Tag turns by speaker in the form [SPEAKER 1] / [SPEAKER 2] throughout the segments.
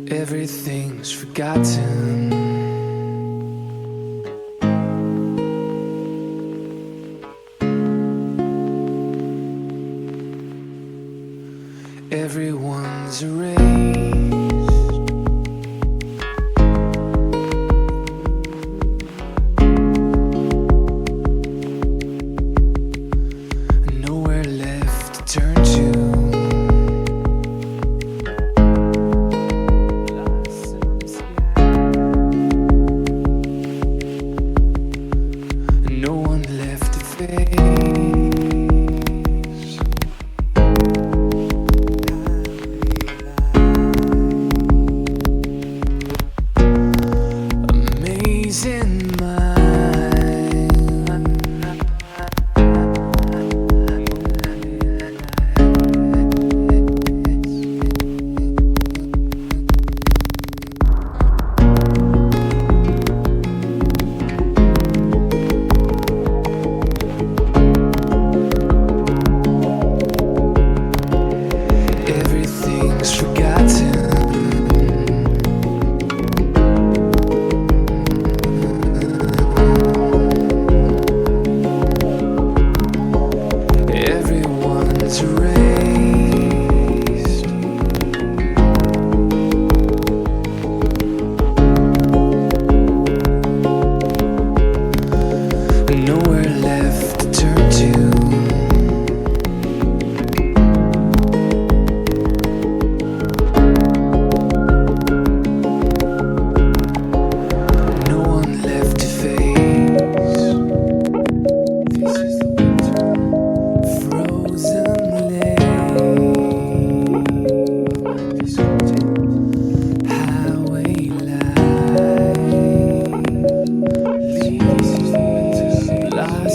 [SPEAKER 1] Everything's forgotten. Everyone's erased. Nowhere left to turn to. No one left to face. Amazing Everything's forgotten. Everyone's erased. Nowhere left to turn to. No one left to face. This is the winter. Frozen lake. Highway light. This is the winter. Light.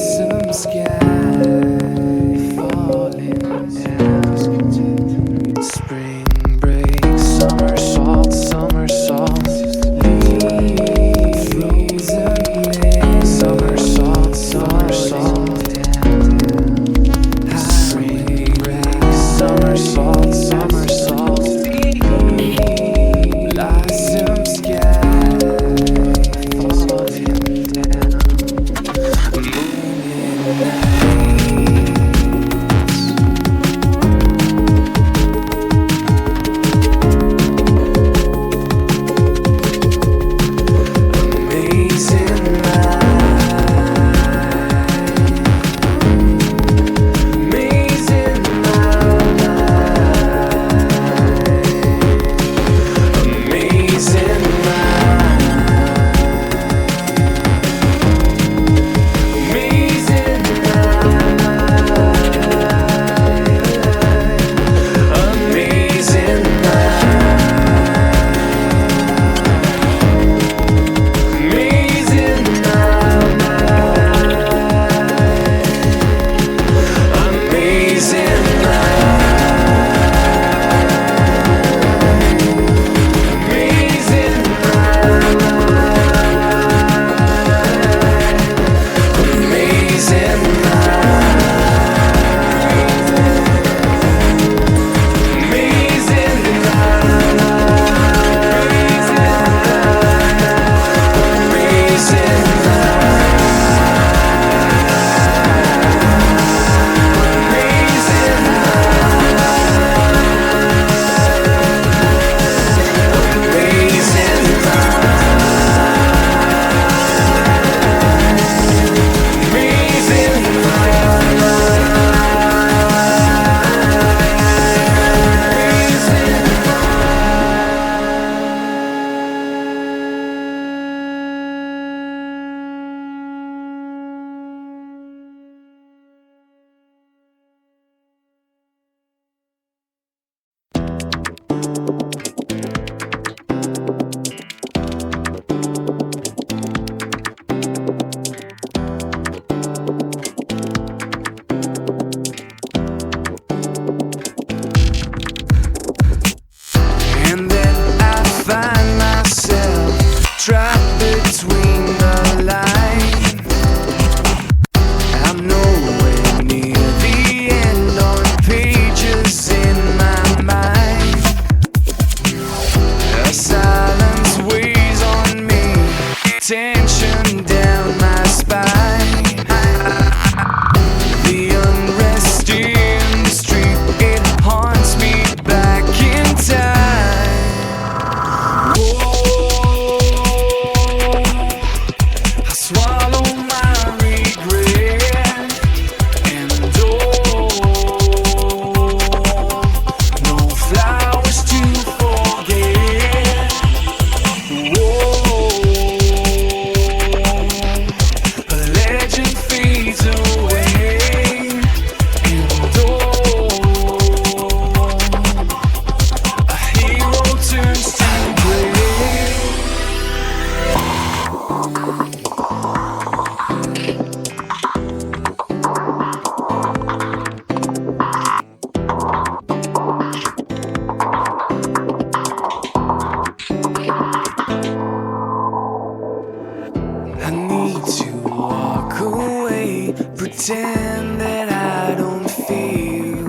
[SPEAKER 1] pretend that I don't feel,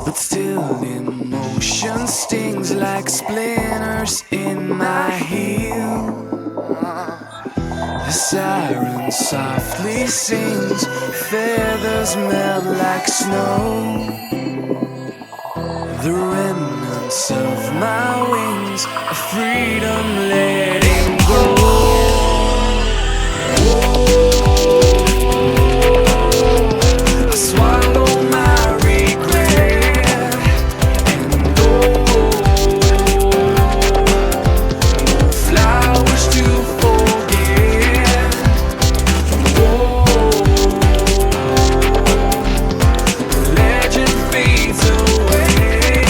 [SPEAKER 1] but still emotion stings like splinters in my heel. The siren softly sings, feathers melt like snow. The remnants of my wings are freedom letting go. I swallow my regret and flowers to forget. The legend fades away.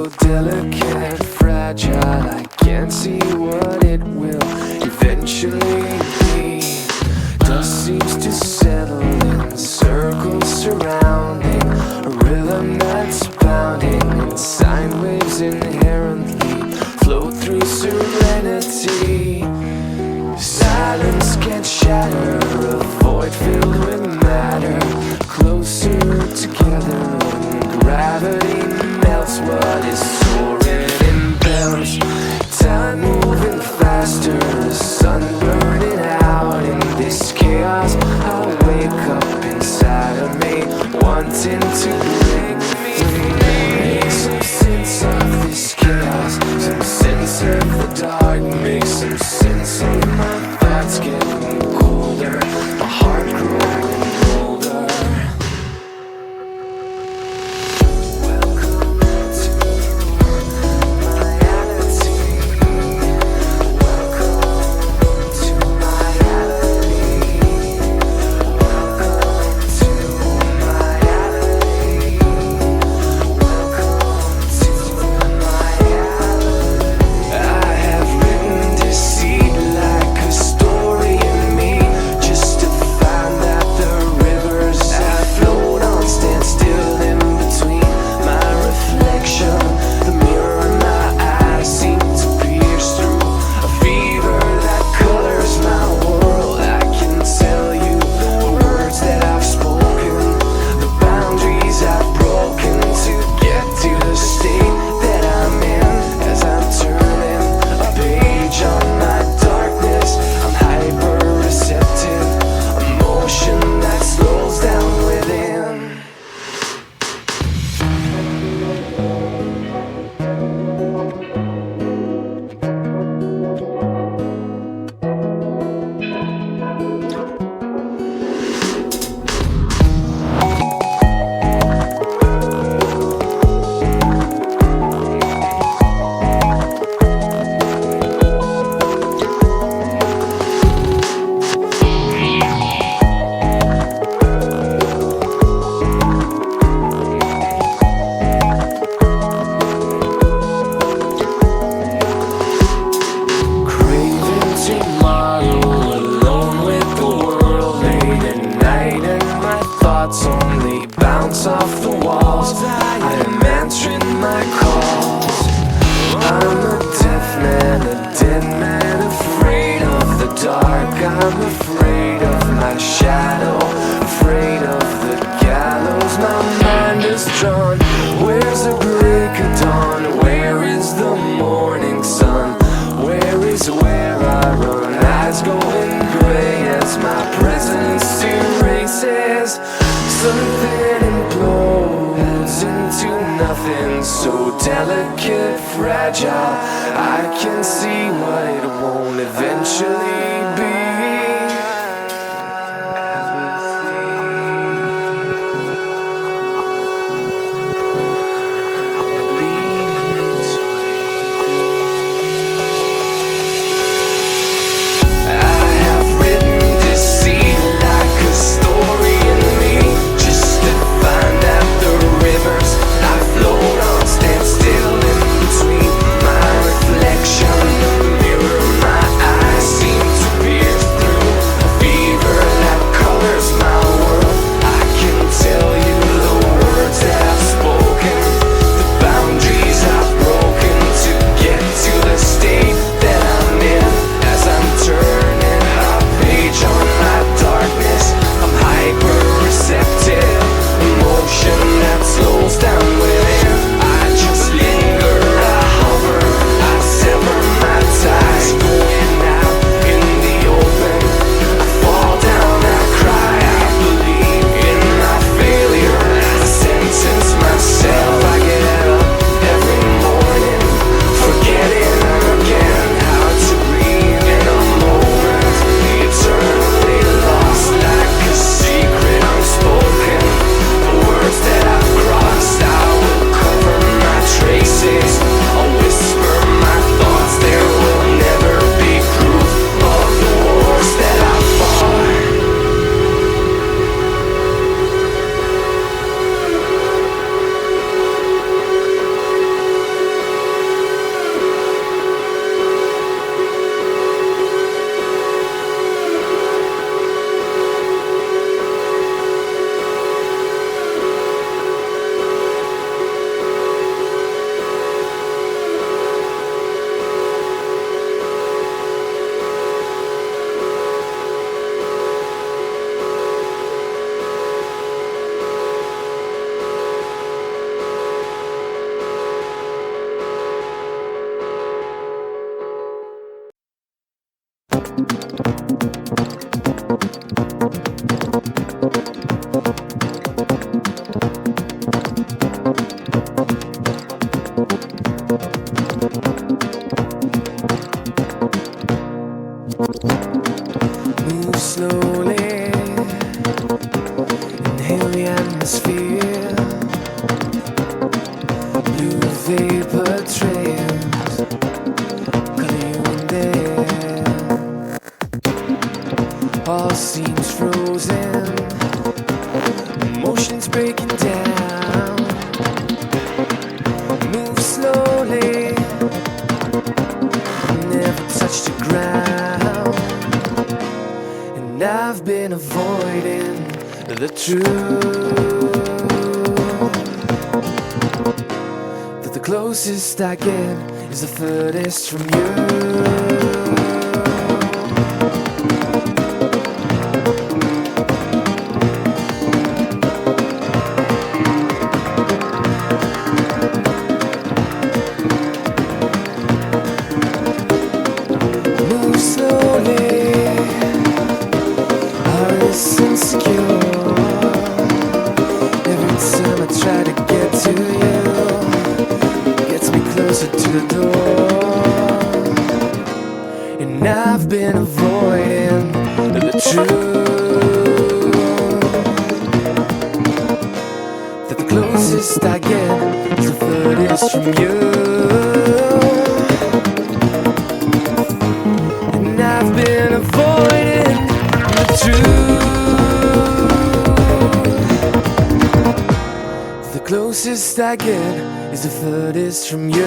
[SPEAKER 1] so delicate, fragile. I can't see what it will eventually be. Dust seems to settle in circles surrounding a rhythm that's pounding, and sine waves inherently flow through serenity. Silence can't shatter a void filled with matter. Closer together when gravity melts what is soaring in bells. Time moving faster, the sun burning out in this chaos. I wake up inside of me, wanting to break free. Make some sense of this chaos, some sense of the dark. Make some sense of my thoughts getting colder, my heart growing older. Welcome to my reality. Welcome to my reality. Welcome to my reality. Welcome to my reality. I have written deceit like a story in me, just to find that the rivers I float on stand still in between my reflection. The mirror in my eyes seems to pierce through a fever that colors my world. I can tell you the words that I've spoken, the boundaries I've broken to get to the state that I'm in. As I'm turning a page on my darkness, I'm hyper receptive, emotion that slows down within. Craving tomorrow, alone with the world late at night, and my thoughts only bounce off the walls. I am answering my calls. I'm a deaf man, a dead man, afraid of the dark. I'm afraid of my shadow, afraid of the gallows my mind is drawn. Where's the break of dawn? Where is the morning sun? Where is where I run? Eyes going gray as my presence erases. Something implodes into nothing, so delicate, fragile. I can see what it won't eventually be. I have written deceit like a story in me, just to find out the rivers I float on stand still in between my reflection. The mirror in my eyes seem to pierce I've been avoiding the truth, that the closest I get is the furthest from you. Insecure. Every time I try to get to you, it gets me closer to the door. And I've been avoiding the truth, that the closest I get is the furthest from you. And I've been avoiding the truth, the closest I get is the furthest from you.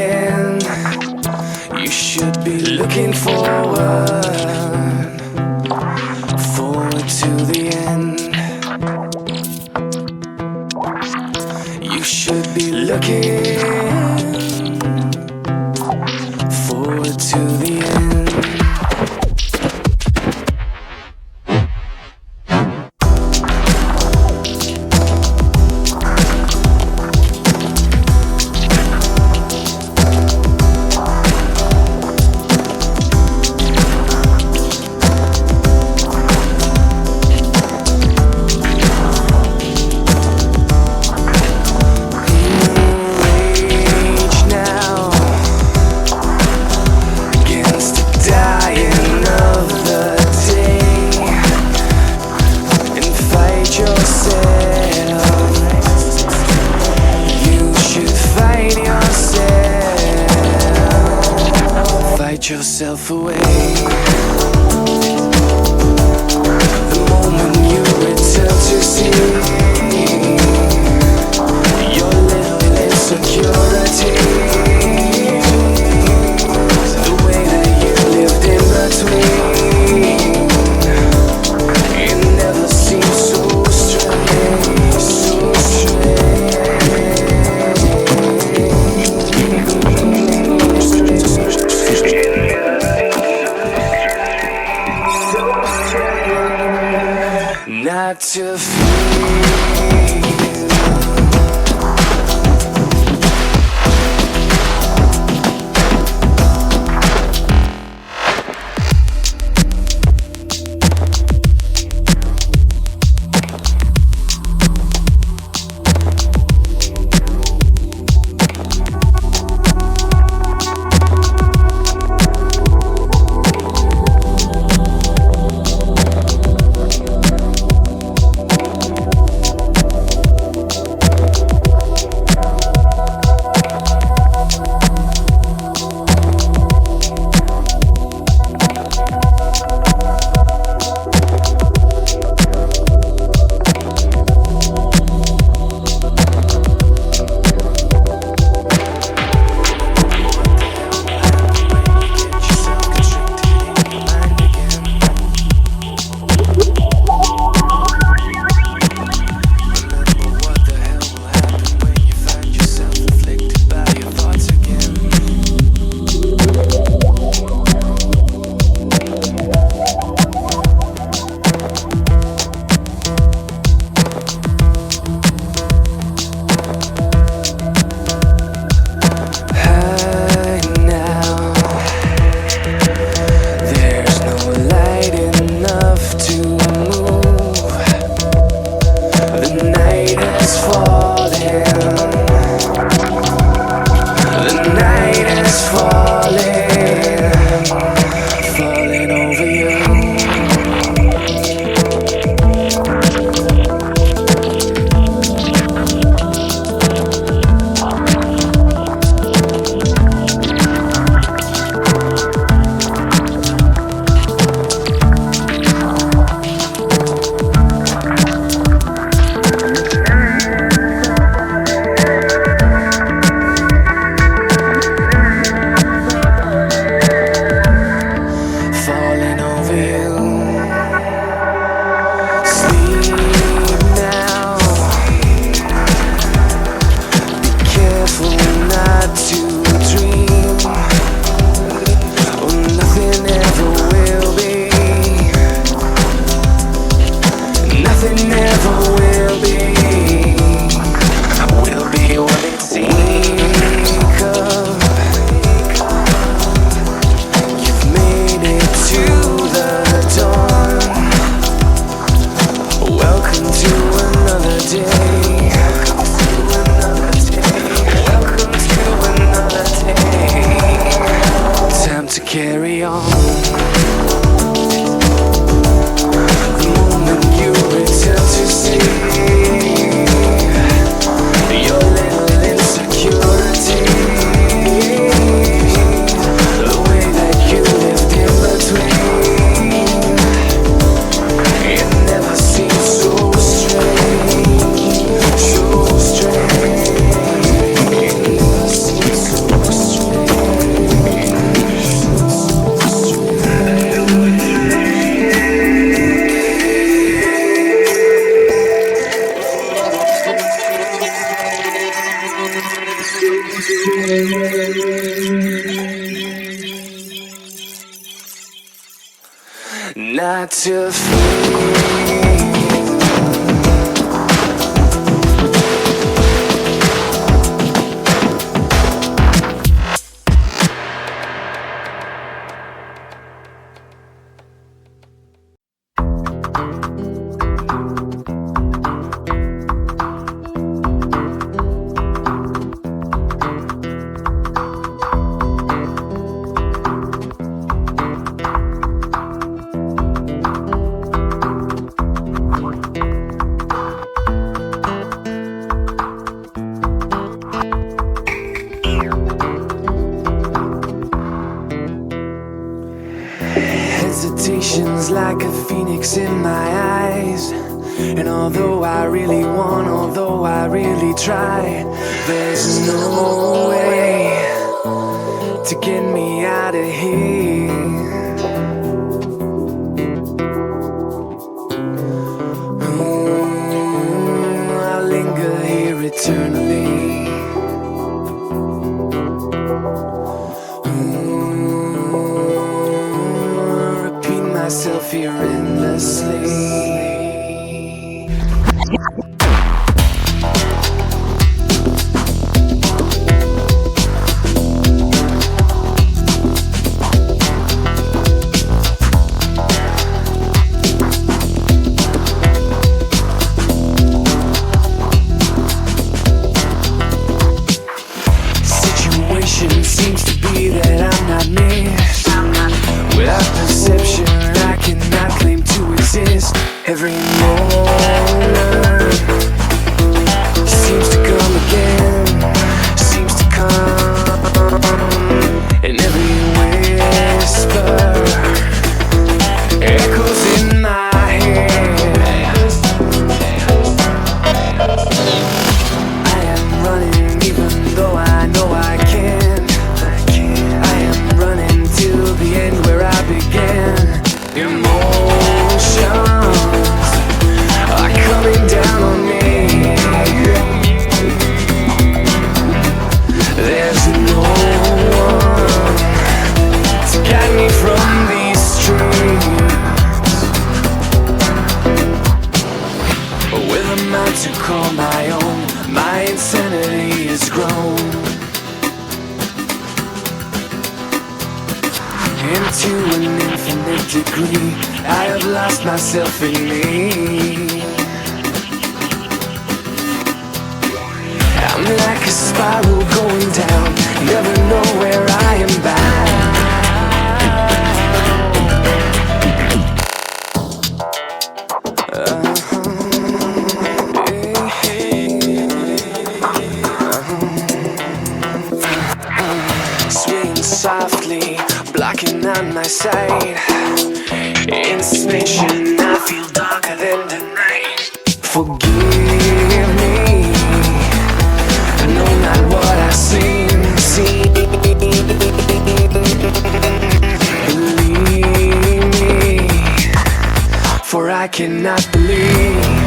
[SPEAKER 1] again. You should be looking forward, forward to the end. You should be looking forward to the end. Yourself away. The moment you return to see your little insecurity, the way that you lived in between, it never seemed so strange, so not to feel. Carry on. The moment you return to see your little insecurity, the way that you lived in between, it never seemed so strange, so strange. It never seemed so strange. Not to flee. Hesitation's like a phoenix in my eyes. And although I really want, although I really try, there's no way to get me out of here. I'll linger here eternally. Myself here endlessly. Situation seems to be that I'm not missed. Without perception, I cannot claim to exist. Every moment seems to come again, seems to come, and every whisper echoes in my head. I am running even though I know I can't. I am running till the end where I began. Emotions are coming down on me. There's no one to guide me from these streets. With a mind to call my own, my insanity is grown into an infinite degree. I have lost myself in me. I'm like a spiral going down, never know where I am bound. Swinging softly, blocking out my sight. In suspension, I feel darker than the night. Forgive me, I know not what I see. Believe me, for I cannot believe.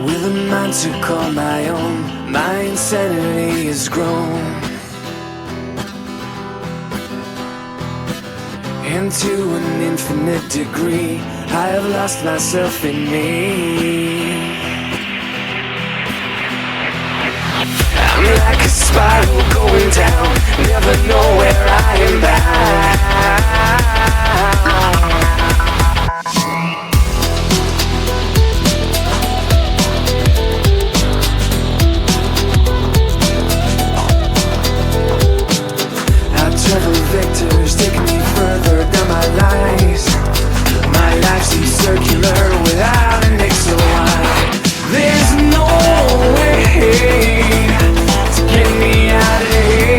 [SPEAKER 1] With a mind to call my own, my insanity is grown into an infinite degree. I have lost myself in me. I'm like a spiral going down, never know where I am bound. Vectors taking me further down my lies. My life seems circular without an X or Y. There's no way to get me out of here.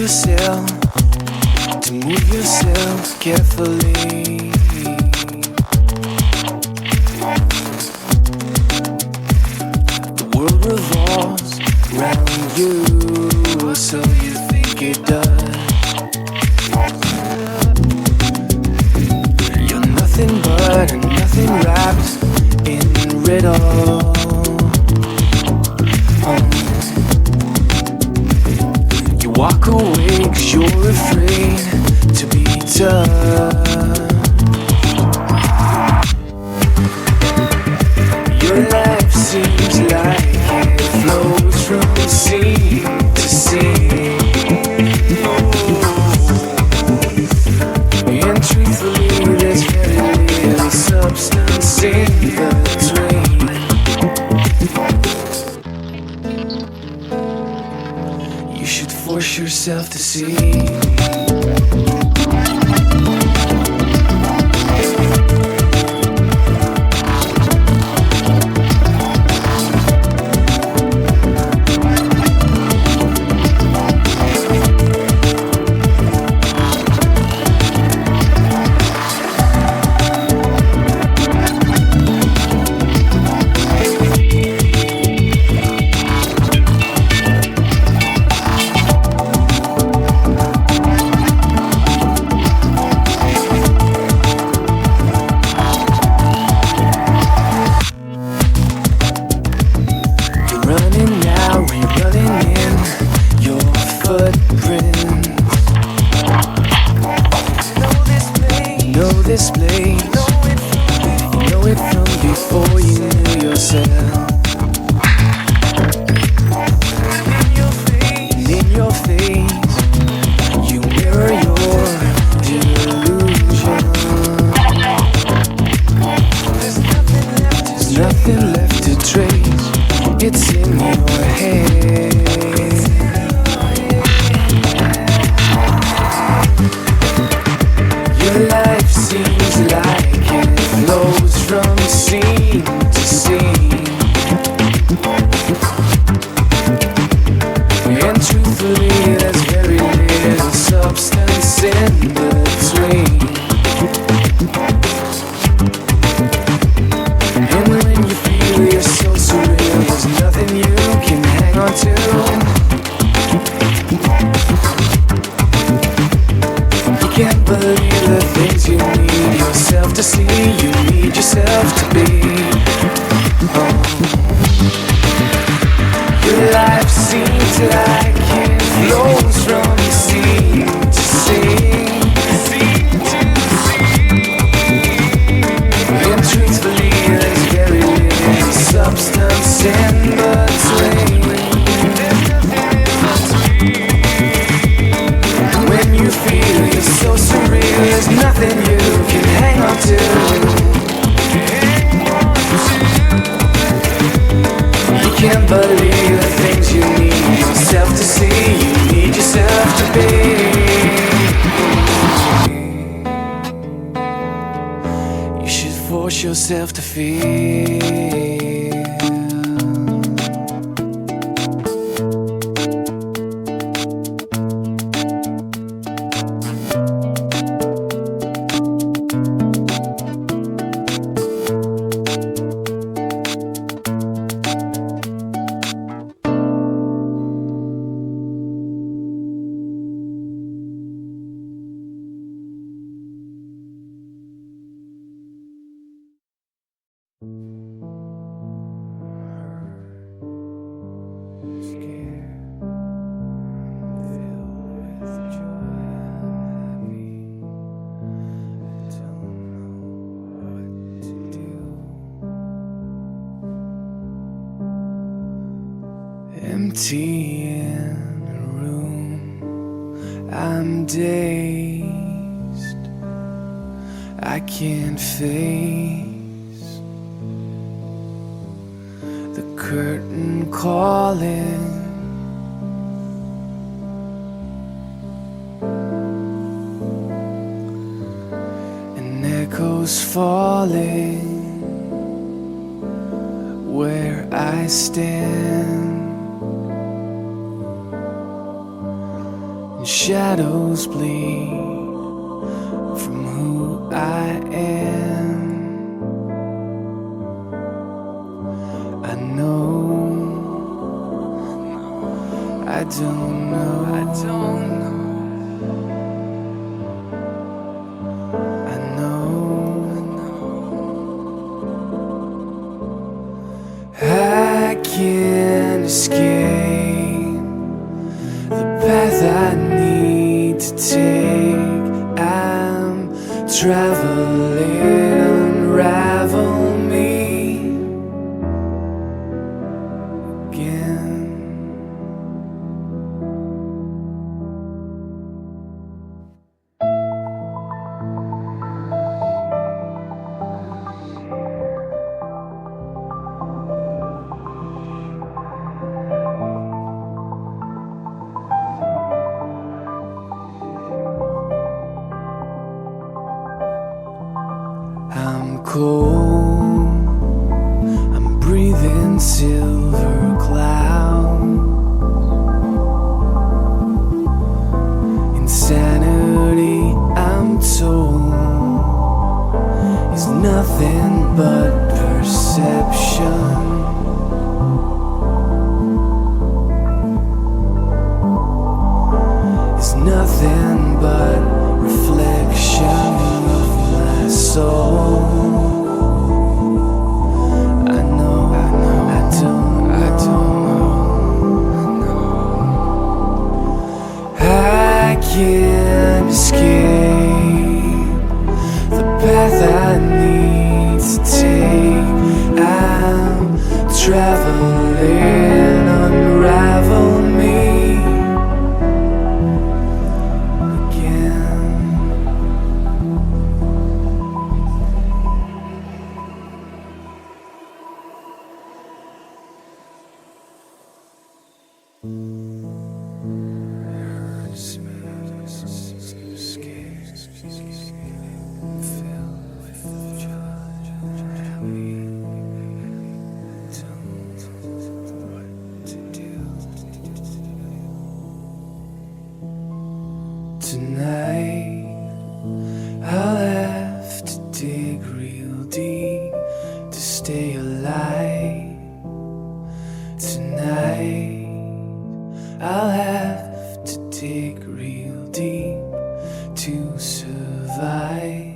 [SPEAKER 1] yourself, to move yourself carefully. The world revolves around you, so you think it does. You're nothing but nothing wrapped in riddle. You walk away 'cause you're afraid to be done. Your life seems like it flows from scene to scene. And truthfully, there's very little substance in between. You should force yourself to see. This place, you know it from before you knew yourself. And in your face, you mirror your delusion. There's nothing left to trace. It's in your head. Your life seems like it flows from scene to scene. And truthfully, there's very little substance in between. And when you feel you're so surreal, there's nothing you can hang on to. You can't believe the things you need yourself to see, you need yourself to be. Your life seems like it flows from scene to scene. And truthfully, there's very little substance in between. When you feel you're so surreal, there's nothing you can hang on to. You can't believe the things you need yourself to see, you need yourself to be. You should force yourself to feel. Empty in a room, I'm dazed. I can't face the curtain calling. And echoes falling where I stand. and shadows bleed from who I am. I know, I don't know, I don't know. I know, I can't escape the path I need to take. I'm traveling, unravel me again. I'm cold, I'm breathing silver cloud. Insanity, I'm told, is nothing but perception. It's nothing but reflection of my soul. I know, I don't know. I can't escape the path I need to take. I'm traveling, unravel me again. Tonight I'll have to dig real deep to stay alive. Tonight I'll have to dig real deep to survive.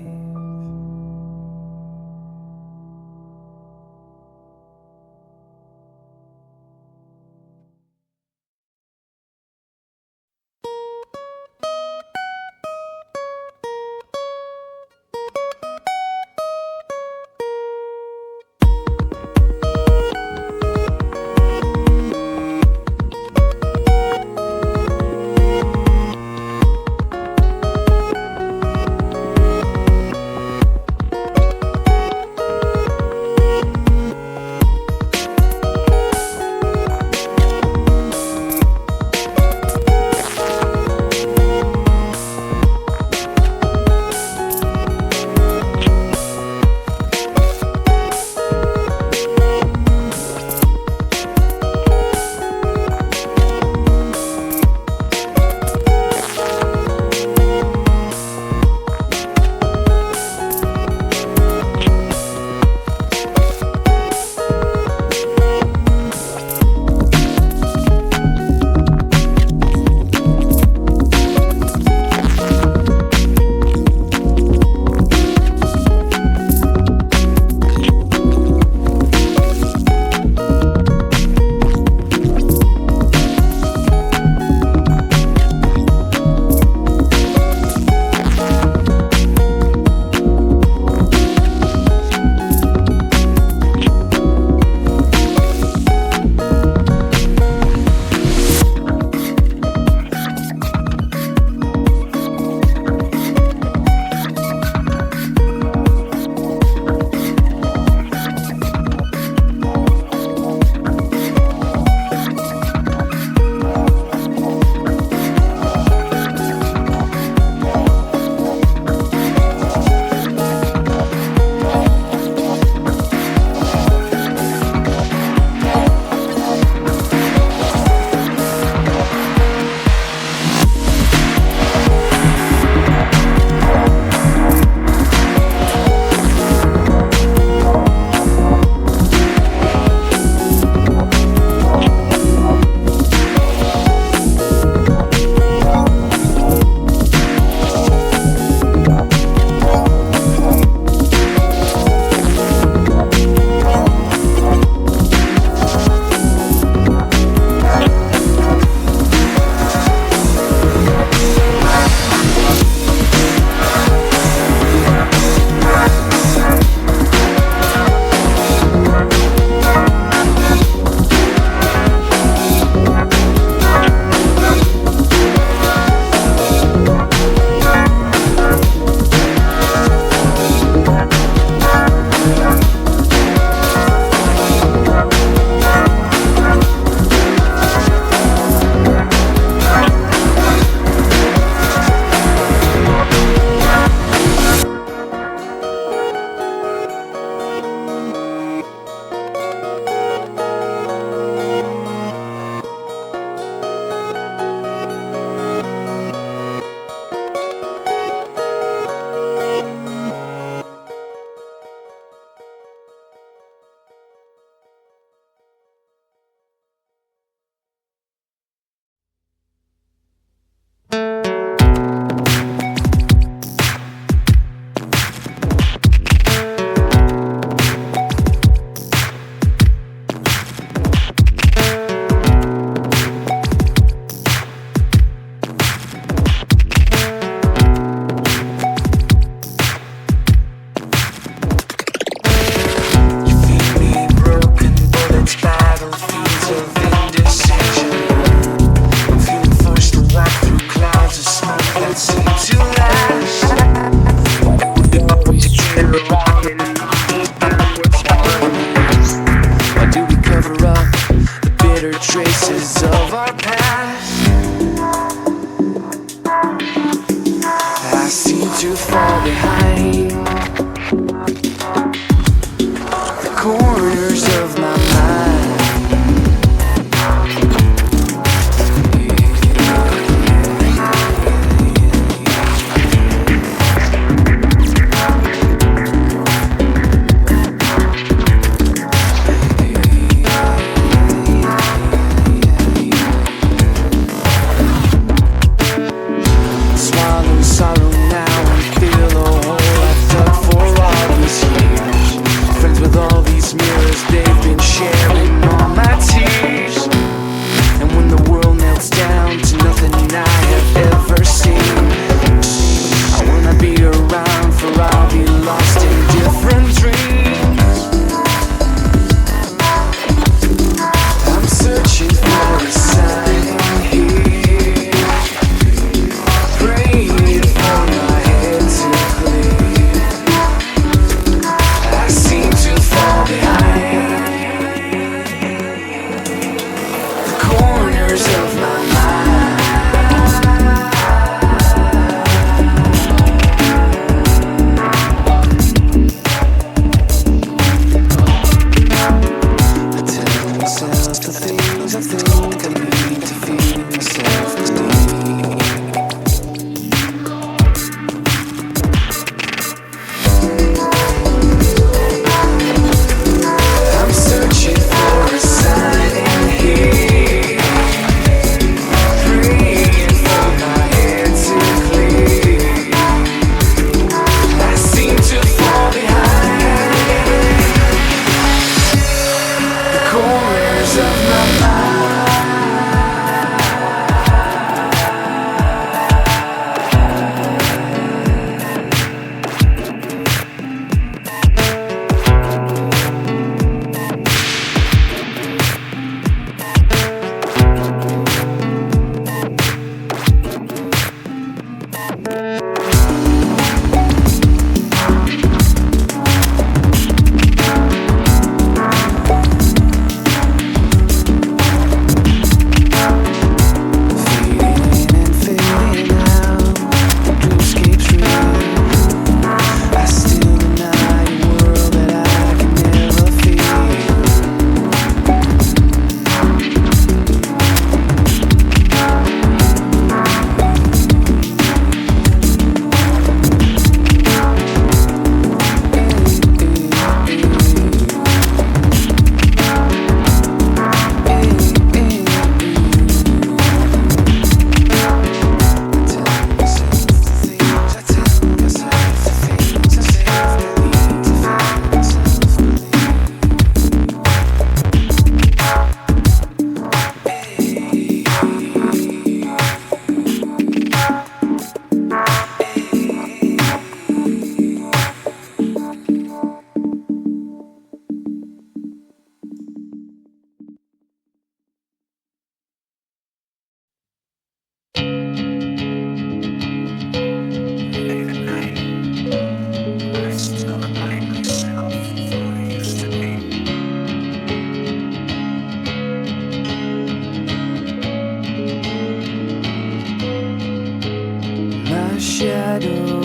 [SPEAKER 1] shadow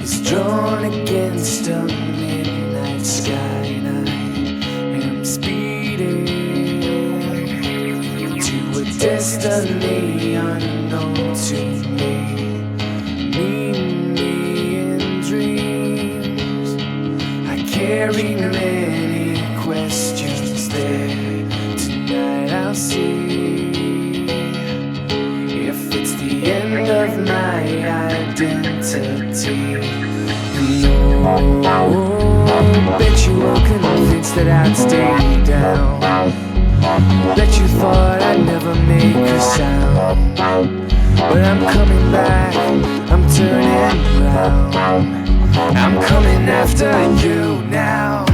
[SPEAKER 1] is drawn against a midnight sky, and I am speeding to a destiny unknown to me. Meet me in dreams. I carry many questions there. Tonight I'll see if it's the end of my identity. No, bet you were convinced that I'd stay down. Bet you thought I'd never make a sound. But I'm coming back, I'm turning around. I'm coming after you now.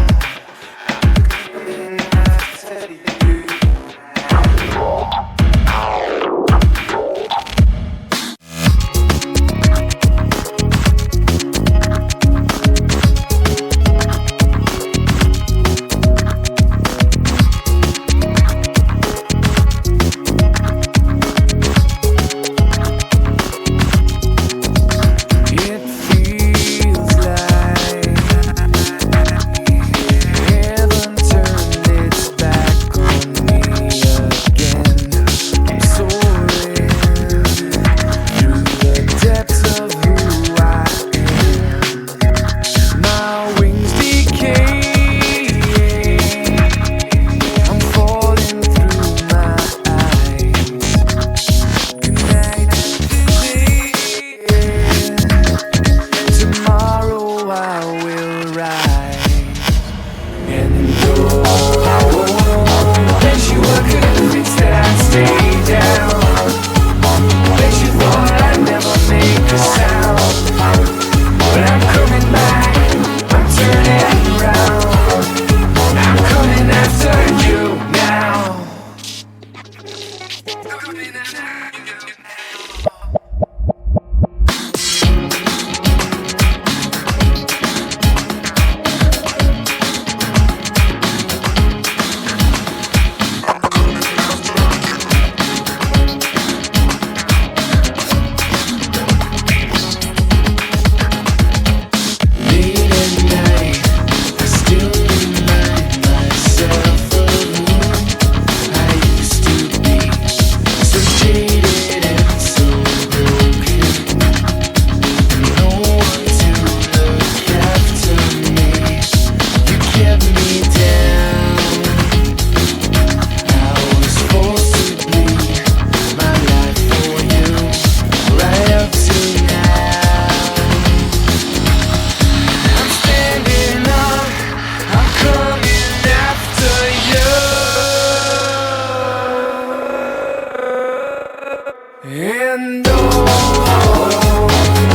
[SPEAKER 1] And oh,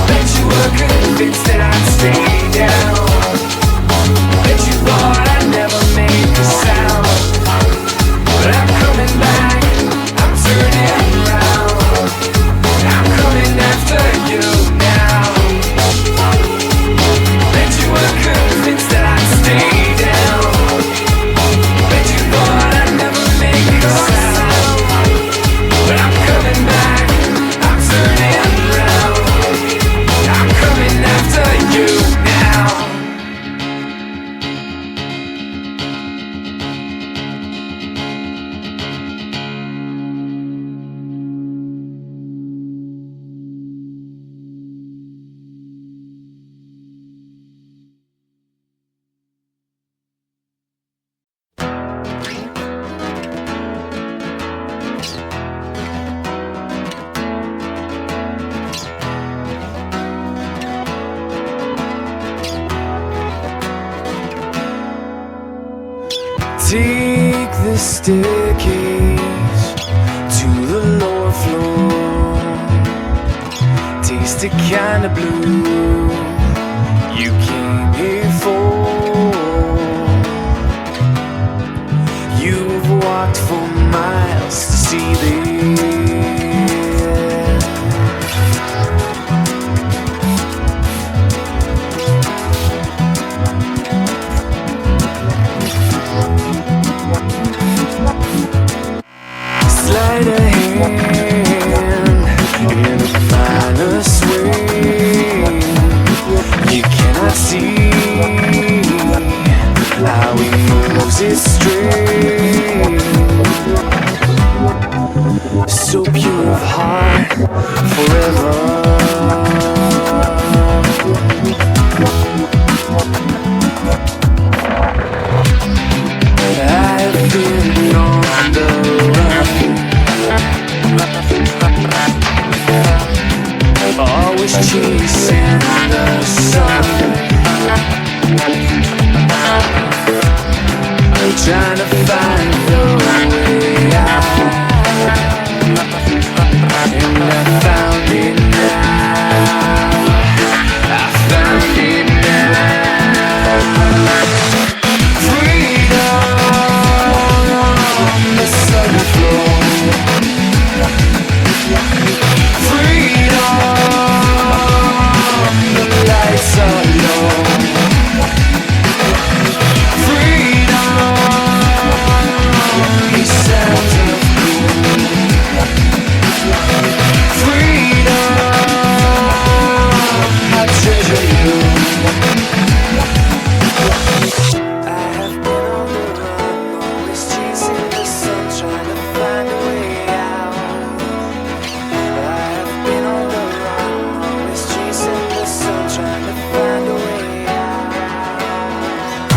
[SPEAKER 1] bet you were convinced that I'd stay down. Bet you thought I'd never make a sound. But I'm coming back, I'm turning around. I'm coming after you now. Bet you were convinced that I'd stay down. Bet you thought I'd never make a sound. But I'm coming back, I'm turning around. I'm coming after you now. Take the staircase to the lower floor. Taste the kind of blue you came here for. You've walked for miles to see this. Sleight of hand of heart forever. I've been on the run, always chasing the sun, trying to find the way out, and I found it now. I found it now. Freedom on the southern floor. Freedom, the lights are low.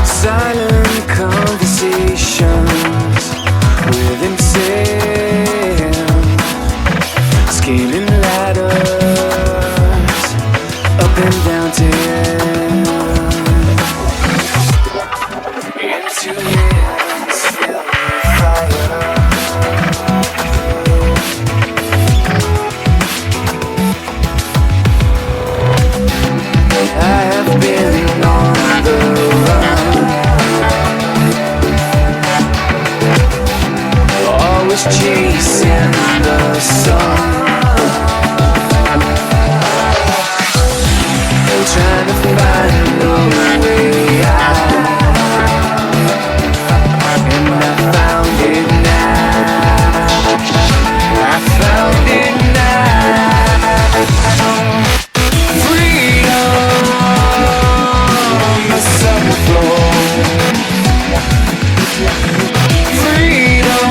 [SPEAKER 1] Silent conversations with himself, scaling ladders up and down into heavens filled with fire. I have been on the run, always chasing the sun, trying to find a way out, and I found it now. I found it now. Freedom, the southern floor. Freedom,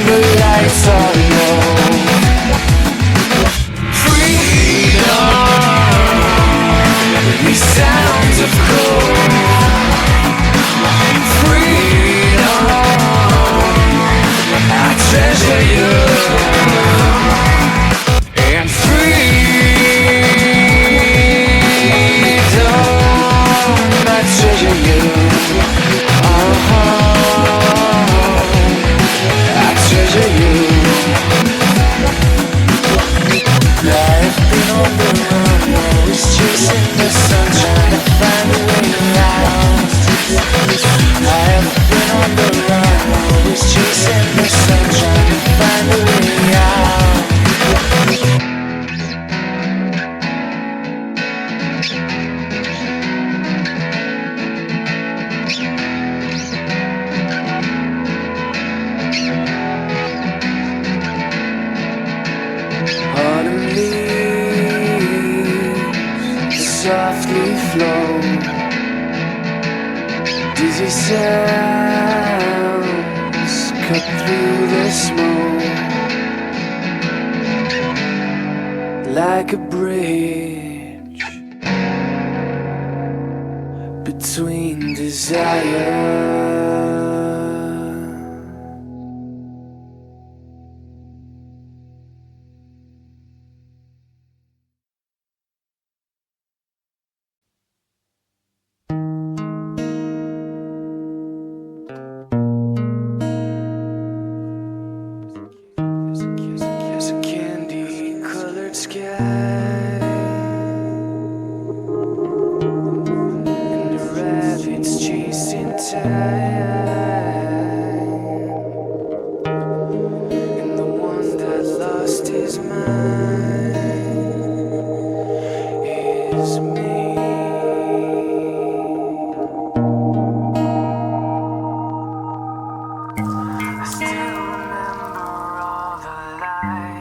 [SPEAKER 1] the lights are low. Freedom, these sounds of cold. Freedom, I treasure you. And freedom, I treasure you. I treasure you. I've been on the run, always chasing the sun, trying to find a way out. I've been on the run, always chasing the sun, trying to find a way out. Autumn leaves softly flow, dizzy sounds cut through the smoke, like a bridge between desire. There's a candy-colored sky, and the rabbits chasing time, and the one that lost his mind is me. I still remember all the lights